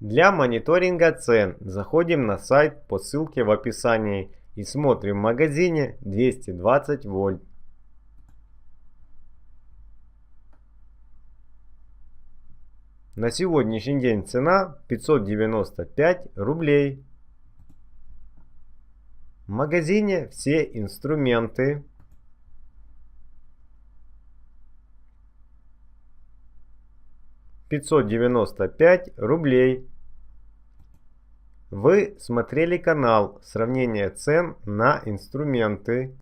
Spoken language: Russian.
Для мониторинга цен заходим на сайт по ссылке в описании и смотрим в магазине 220 вольт. На сегодняшний день цена 595 рублей. В магазине все инструменты. $595 рублей. Вы смотрели канал «Сравнение цен на инструменты».